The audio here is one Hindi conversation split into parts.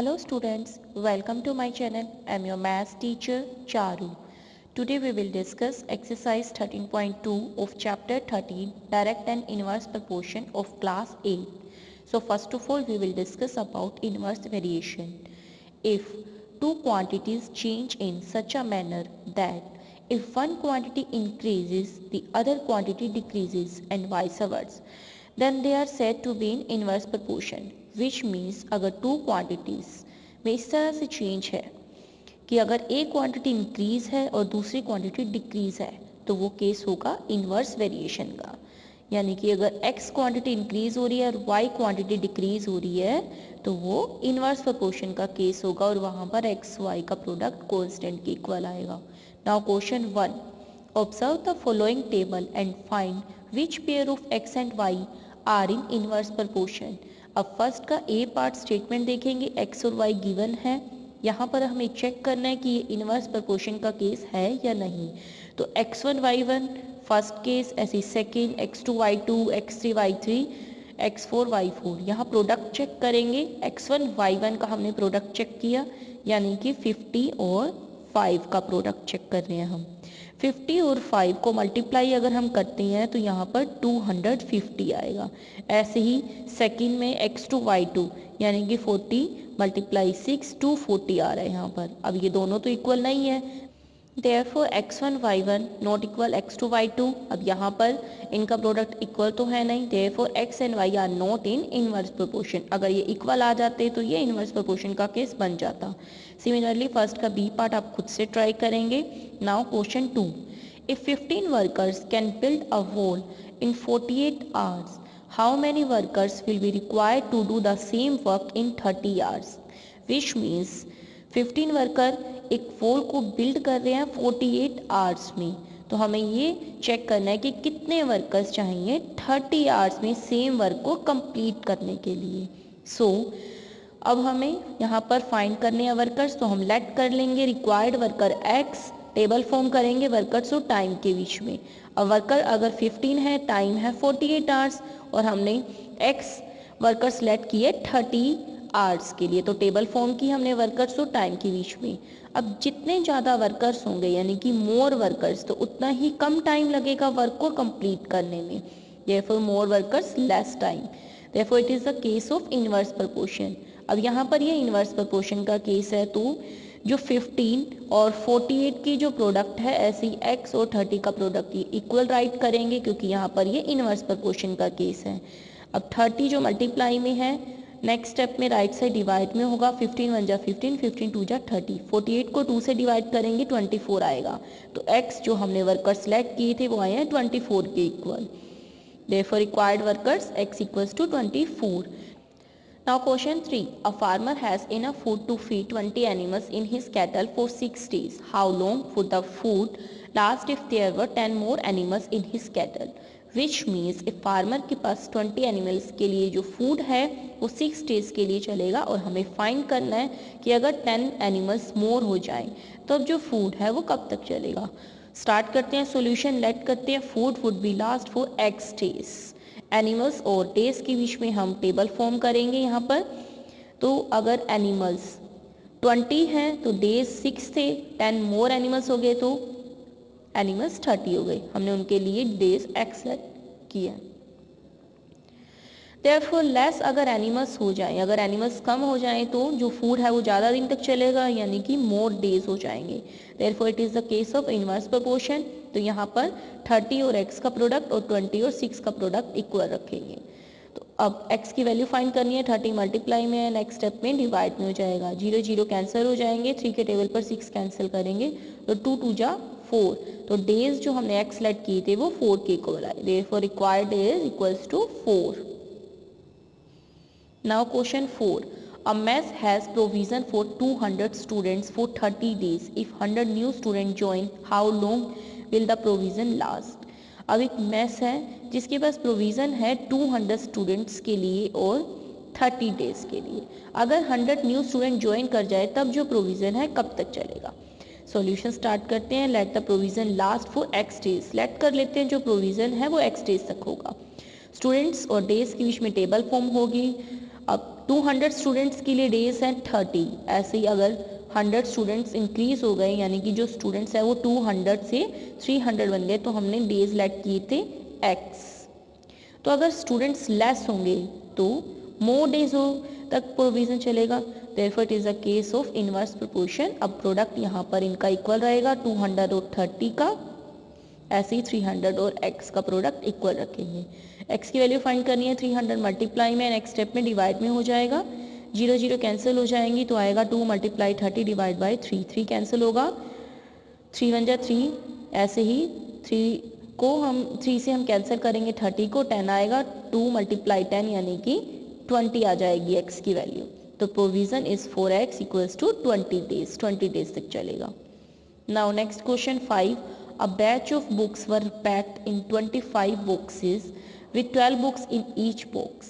Hello students, welcome to my channel. I am your maths teacher Charu. Today we will discuss exercise 13.2 of chapter 13 direct and inverse proportion of class 8. So first of all we will discuss about inverse variation. If two quantities change in such a manner that if one quantity increases the other quantity decreases and vice versa, then they are said to be in inverse proportion, which means अगर टू क्वांटिटीज में इस तरह से चेंज है कि अगर एक क्वांटिटी इंक्रीज है और दूसरी क्वांटिटी डिक्रीज है तो वो केस होगा इनवर्स वेरिएशन का। यानी कि अगर x क्वांटिटी इंक्रीज हो रही है और y क्वांटिटी डिक्रीज हो रही है तो वो इनवर्स प्रोपोर्शन का केस होगा और वहाँ पर x y का प्रोडक्ट कांस्टेंट के इक्वल आएगा। Now question 1, observe the following table and find which pair of x and y are in inverse proportion. अब फर्स्ट का ए पार्ट स्टेटमेंट देखेंगे, x और y गिवन है। यहाँ पर हमें चेक करना है कि ये इनवर्स प्रोपोर्शन का केस है या नहीं। तो x1 y1 फर्स्ट केस, ऐसे second x2 y2 x3 y3 x4 y4। यहाँ प्रोडक्ट चेक करेंगे, x1 y1 का हमने प्रोडक्ट चेक किया यानी कि 50 और 5 का प्रोडक्ट चेक कर रहे हैं हम। 50 और 5 को मल्टीप्लाई अगर हम करते हैं तो यहाँ पर 250 आएगा। ऐसे ही सेकंड में x2 y2 यानी कि 40 मल्टीप्लाई 6 240 आ रहा है यहाँ पर। अब ये दोनों तो इक्वल नहीं है, therefore x1 y1 not equal x2 y2। अब यहाँ पर इनका प्रोडक्ट इक्वल तो है नहीं, therefore x and y are not in inverse proportion. अगर ये इक्वल आ जाते तो ये इनवर्स प्रोपोर्शन का केस बन जाता। सिमिलरली फर्स्ट का बी पार्ट आप खुद से ट्राई करेंगे। Now question 2, if 15 workers can build a wall in 48 hours, how many workers will be required to do the same work in 30 hours. Which means 15 worker एक वॉल को बिल्ड कर रहे हैं 48 आवर्स में, तो हमें ये चेक करना है कि कितने वर्कर्स चाहिए 30 आवर्स में सेम वर्क को कंप्लीट करने के लिए। सो अब हमें यहाँ पर फाइंड करने हैं वर्कर्स, तो हम लेट कर लेंगे required worker x, table form करेंगे वर्कर्स और टाइम के बीच में। अब वर्कर अगर 15 है, टाइम है 48 आवर्स और हमने x वर्कर्स लेट किए 30 आवर्स के लिए, तो टेबल फॉर्म की हमने वर्कर्स और टाइम के बीच में। अब जितने ज़्यादा वर्कर्स होंगे यानी कि मोर वर्कर्स, तो उतना ही कम टाइम लगेगा वर्क को कंप्लीट करने में। therefore more workers less time, therefore it is the case of inverse proportion. अब यहाँ पर ये इनवर्स प्रोपोर्शन का केस है, तो जो 15 और 48 की जो प्रोडक्ट है ऐसे ही x और 30 का प्रोडक्ट ये इक्वल राइट करेंगे क्योंकि यहाँ पर ये इनवर्स प्रोपोर्शन का केस है। अब 30 जो मल्टीप्लाई में है, नेक्स्ट स्टेप में राइट साइड डिवाइड में होगा, 15 1 जा 15, 15 2 जा 30, 48 को 2 से डिवाइड करेंगे 24 आएगा। तो x जो हमने वर्कर सेलेक्ट किए थे वो आए हैं 24 के equal. therefore required workers x equals to 24. Now question 3, a farmer has enough food to feed 20 animals in his cattle for 6 days. How long would the food last if there were 10 more animals in his cattle? Which means if farmer के पास 20 animals के लिए जो food है वो 6 days के लिए चलेगा और हमें find करना है कि अगर 10 animals more हो जाएं तो अब जो food है वो कब तक चलेगा। स्टार्ट करते हैं सॉल्यूशन, लेट करते हैं food would be last for x days। Animals और डेज के बीच में हम टेबल फॉर्म करेंगे यहाँ पर। तो अगर एनिमल्स 20 हैं तो डेज 6 थे, 10 मोर एनिमल्स हो गए तो एनिमल्स 30 हो गए। हमने उनके लिए डेज x किया। therefore लेस अगर एनिमल्स हो जाएं, अगर एनिमल्स कम हो जाएं तो जो फूड है वो ज़्यादा दिन तक चलेगा यानी कि मोर डेज हो जाएंगे। therefore it is the case of inverse proportion. तो यहाँ पर 30 और x का प्रोडक्ट और 20 और 6 का प्रोडक्ट इक्वल रखेंगे। तो अब x की वैल्यू फाइंड करनी है, 30 मल्टीप्लाई में है, नेक्स्ट स्टेप में डिवाइड में हो जाएगा, 0 0 कैंसिल हो जाएंगे, 3 के टेबल पर 6 कैंसिल करेंगे तो 2 2 जा 4। तो डेज जो हमने x लेट किए थे वो 4 के इक्वल आए। therefore required days equals to 4। Now question 4, a mess has provision for 200 students for 30 days. If 100 new students join, how long will the provision last? अब एक मेस है जिसके पास प्रोविज़न है 200 स्टूडेंट्स के लिए और 30 डेज़ के लिए। अगर 100 न्यू स्टूडेंट ज्वाइन कर जाए तब जो प्रोविज़न है कब तक चलेगा। सॉल्यूशन स्टार्ट करते हैं, let the provision last for x days. Let कर लेते हैं जो प्रोविज़न है वो x डेज तक होगा। स्टूडेंट्स और डेज के बीच में टेबल फॉर्म होगी। अब 200 स्टूडेंट्स के लिए डेज हैं 30, ऐसे ही अगर 100 स्टूडेंट्स इंक्रीज हो गए यानी कि जो स्टूडेंट्स हैं वो 200 से 300 बन गए तो हमने डेज लेट किए थे x। तो अगर स्टूडेंट्स लेस होंगे तो मोर डेज हो तक प्रोविजन चलेगा, therefore it is a case of inverse proportion. अब प्रोडक्ट यहाँ पर इनका इक्वल रहेगा 200 और 30 का, ऐसे ही 300 और x का प्रोडक्ट इक्वल रखेंगे। x की वैल्यू फाइंड करनी है, 300 मल्टीप्लाई में नेक्स्ट स्टेप में डिवाइड में हो जाएगा, 0 0 कैंसिल हो जाएंगी तो आएगा 2 × 30 डिवाइड बाई 3, 3 कैंसिल होगा, 3 1 जा 3, ऐसे ही 3 से हम कैंसिल करेंगे 30 को, 10 आएगा, 2 × 10 यानी कि 20 आ जाएगी x की वैल्यू। तो provision is 4x equals to 20 days, 20 days तक चलेगा। Now next question 5, a batch of books were packed in 25 boxes with 12 books in each box.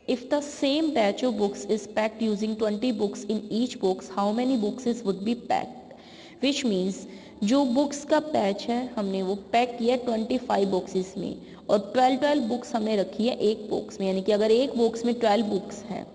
If the same batch of books is packed using 20 books in each box, how many boxes would be packed? Which means जो बुक्स का पैच है हमने वो पैक किया 25 बॉक्सेस में और 12 बुक्स हमने रखी है एक बॉक्स में, यानी कि अगर एक बॉक्स में 12 बुक्स हैं,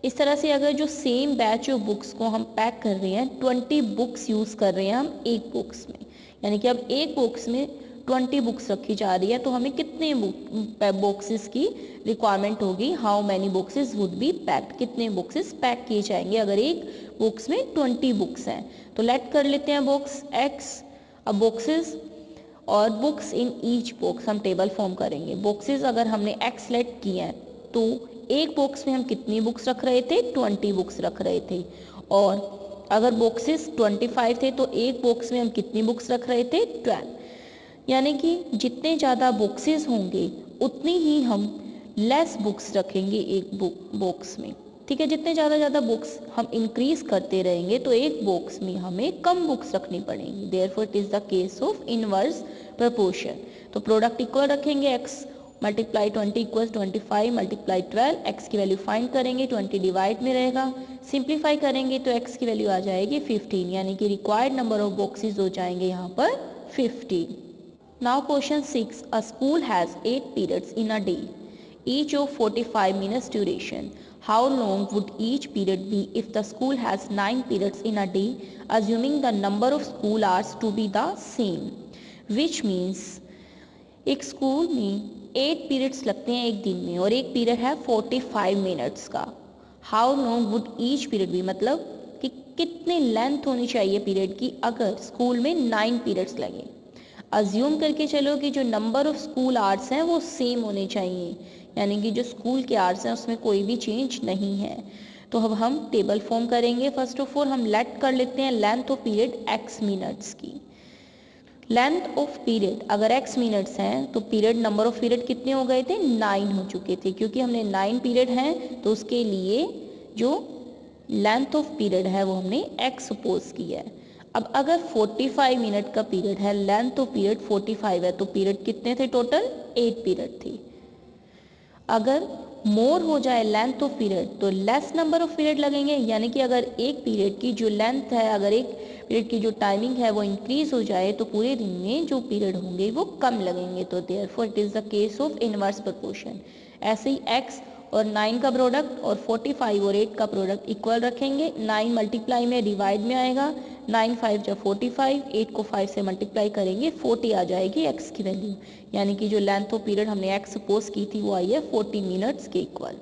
इस तरह से अगर जो सेम बैच ऑफ बुक्स को हम पैक कर रहे हैं 20 बुक्स यूज़ कर रहे हैं हम एक बॉक्स में, यानी कि अब एक बॉक्स में 20 बुक्स रखी जा रही है तो हमें कितने बॉक्सेस की रिक्वायरमेंट होगी, how many boxes would be packed, कितने बॉक्सेस पैक किए जाएंगे अगर एक बॉक्स में 20 बुक्स हैं। तो लेट कर लेते हैं बॉक्स x, अब बॉक्सेस और बुक्स इन ईच बॉक्स हम टेबल फॉर्म करेंगे। बॉक्सेस अगर हमने x लेट किए हैं तो एक बॉक्स में हम कितनी बुक्स रख रहे थे, 20 बुक्स रख रहे थे, और अगर बॉक्सेस 25 थे तो एक बॉक्स में हम कितनी बुक्स रख रहे थे, 12, यानी कि जितने ज़्यादा बॉक्सेस होंगे उतनी ही हम लेस बुक्स रखेंगे एक बॉक्स में, ठीक है। जितने ज़्यादा बुक्स हम इंक्रीज करते रहेंगे तो एक बॉक्स में हमें कम बुक्स रखनी पड़ेंगी, therefore it is the case of inverse proportion. तो प्रोडक्ट इक्वल रखेंगे, x multiply 20 equals 25 multiply 12, x की वैल्यू फाइंड करेंगे, 20 डिवाइड में रहेगा, सिंप्लीफाई करेंगे तो x की वैल्यू आ जाएगी 15, यानी कि रिक्वायर्ड नंबर ऑफ बॉक्सेस हो जाएंगे यहाँ पर 50। Now question 6, a school has 8 periods in a day, each of 45 minutes duration. How long would each period be if the school has 9 periods in a day, assuming the number of school hours to be the same? Which means एक स्कूल में 8 पीरियड्स लगते हैं एक दिन में और एक पीरियड है 45 मिनट्स का। How long would each period भी, मतलब कि कितनी लेंथ होनी चाहिए पीरियड की अगर स्कूल में 9 पीरियड्स लगे। अज्यूम करके चलो कि जो नंबर ऑफ स्कूल आवर्स हैं वो सेम होने चाहिए, यानी कि जो स्कूल के आवर्स हैं उसमें कोई भी चेंज नहीं है। तो अब हम टेबल फॉर्म करेंगे। फर्स्ट ऑफ ऑल हम लेट कर लेते हैं length of period x minutes की। लेंथ ऑफ पीरियड अगर x मिनट्स हैं तो पीरियड नंबर ऑफ पीरियड कितने हो गए थे, 9 हो चुके थे, क्योंकि हमने 9 पीरियड हैं तो उसके लिए जो लेंथ ऑफ पीरियड है वो हमने x सपोज किया है। अब अगर 45 मिनट का पीरियड है, लेंथ ऑफ पीरियड 45 है, तो पीरियड कितने थे टोटल, 8 पीरियड थे। अगर मोर हो जाए लेंथ ऑफ पीरियड तो लेस नंबर ऑफ पीरियड लगेंगे, यानी कि अगर एक पीरियड की जो लेंथ है, अगर एक पीरियड की जो टाइमिंग है वो इंक्रीज हो जाए तो पूरे दिन में जो पीरियड होंगे वो कम लगेंगे। तो therefore it is the case of inverse proportion. ऐसे ही x और 9 का प्रोडक्ट और 45 और 8 का प्रोडक्ट इक्वल रखेंगे। 9 मल्टीप्लाई में डिवाइड में आएगा, 9 5 जा 45, 8 को 5 से मल्टीप्लाई करेंगे 40 आ जाएगी x की वैल्यू, यानी कि जो लेंथ ऑफ पीरियड हमने x सपोज की थी वो आई है 40 मिनट्स के equal.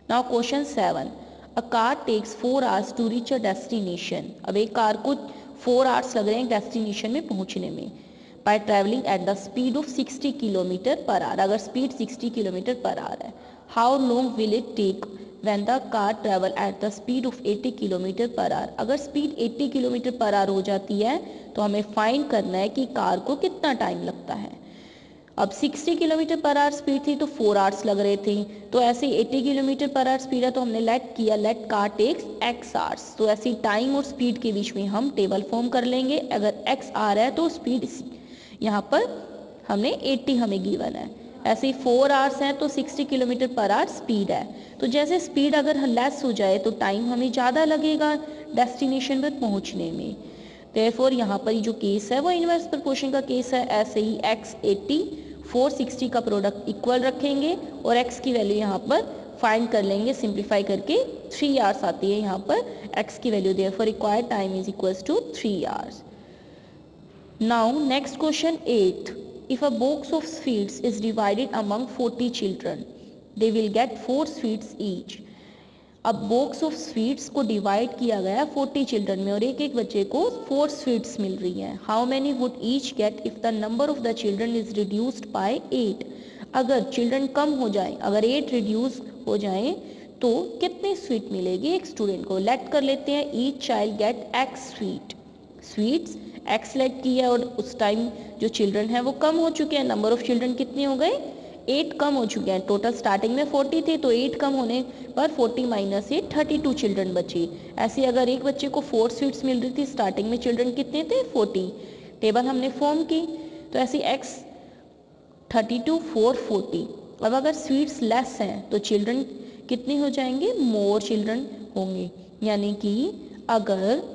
Now question 7, a car takes 4 hours to reach a destination. अब एक कार को 4 आवर्स लग रहे हैं डेस्टिनेशन में पहुंचने में, by travelling at the speed of 60 kilometre per hour. अगर स्पीड 60 किलोमीटर पर आवर है, how long will it take when the car travel at the speed of 80 kilometre per hour. अगर स्पीड 80 किलोमीटर पर आवर हो जाती है तो हमें फाइंड करना है कि कार को कितना टाइम लगता है। अब 60 किलोमीटर पर आवर स्पीड थी तो 4 आवर्स लग रहे थे, तो ऐसे 80 किलोमीटर पर आवर स्पीड है तो हमने लेट किया let car takes x hours. तो ऐसी टाइम और स्पीड के बीच में हम टेबल फॉर्म कर लेंगे। अगर x आवर है तो स्पीड यहाँ पर हमने 80 हमें गिवन है, ऐसे ही 4 आवर्स हैं तो 60 किलोमीटर पर आवर स्पीड है। तो जैसे स्पीड अगर लेस हो जाए तो टाइम हमें ज़्यादा लगेगा डेस्टिनेशन पर पहुँचने में। देयरफॉर यहाँ पर जो केस है वो इनवर्स प्रोपोर्शन का केस है। ऐसे ही x 80 460 का प्रोडक्ट इक्वल रखेंगे और x की वैल्यू यहाँ पर फाइंड कर लेंगे सिंप्लीफाई करके 3 आवर्स आती है यहाँ पर x की value, therefore required time is equals to 3 hours. Now next question 8. If a box of sweets is divided among 40 children, they will get 4 sweets each. अब बॉक्स ऑफ स्वीट्स को डिवाइड किया गया 40 चिल्ड्रन में और एक एक बच्चे को 4 स्वीट्स मिल रही हैं. How many would each get if the number of the children is reduced by 8. अगर चिल्ड्रन कम हो जाए, अगर 8 रिड्यूस हो जाए तो कितनी स्वीट मिलेगी एक स्टूडेंट को. लेट कर लेते हैं each child gate x sweets x select किया और उस टाइम जो चिल्ड्रन है वो कम हो चुके हैं. नंबर ऑफ चिल्ड्रन कितने हो गए, 8 कम हो चुके हैं. टोटल स्टार्टिंग में 40 थे तो 8 कम होने पर 40 माइनस 8 32 चिल्ड्रन बचे. ऐसे अगर एक बच्चे को 4 स्वीट्स मिल रही थी, स्टार्टिंग में चिल्ड्रन कितने थे 40. टेबल हमने फॉर्म की तो ऐसे x 32 4 40. अब अगर स्वीट्स लेस हैं तो चिल्ड्रन कितने हो जाएंगे, मोर चिल्ड्रन होंगे. यानी कि अगर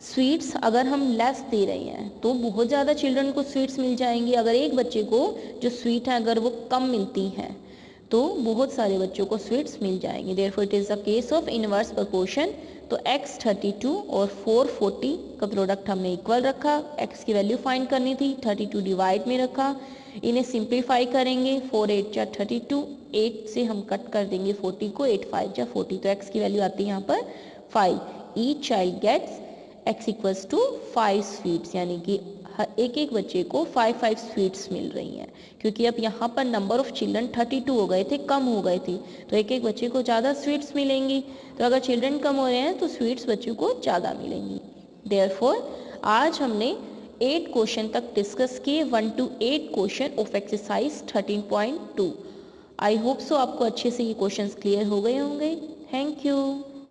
स्वीट्स अगर हम लेस दे रहे हैं तो बहुत ज़्यादा चिल्ड्रन को स्वीट्स मिल जाएंगी. अगर एक बच्चे को जो स्वीट है अगर वो कम मिलती हैं तो बहुत सारे बच्चों को स्वीट्स मिल जाएंगे. Therefore it is the case of inverse proportion. तो x 32 और 4 40 का प्रोडक्ट हमने इक्वल रखा. x की वैल्यू फाइंड करनी थी, 32 डिवाइड में रखा. इन्हें सिंप्लीफाई करेंगे, 4 8 जा 32, 8 से हम कट कर देंगे 40 को, 8 5 जा 40. तो x की वैल्यू आती है यहाँ पर 5. Each child gets x equals to 5 sweets. यानी कि एक एक बच्चे को 5 स्वीट्स मिल रही हैं. क्योंकि अब यहाँ पर नंबर ऑफ चिल्ड्रन 32 हो गए थे, कम हो गए थे, तो एक एक बच्चे को ज़्यादा स्वीट्स मिलेंगी. तो अगर चिल्ड्रन कम हो रहे हैं तो स्वीट्स बच्चों को ज़्यादा मिलेंगी. देयरफॉर आज हमने 8 क्वेश्चन तक डिस्कस किए, 1 to 8 question of exercise 13.2. I hope so आपको अच्छे से ये क्वेश्चंस क्लियर हो गए होंगे. Thank you.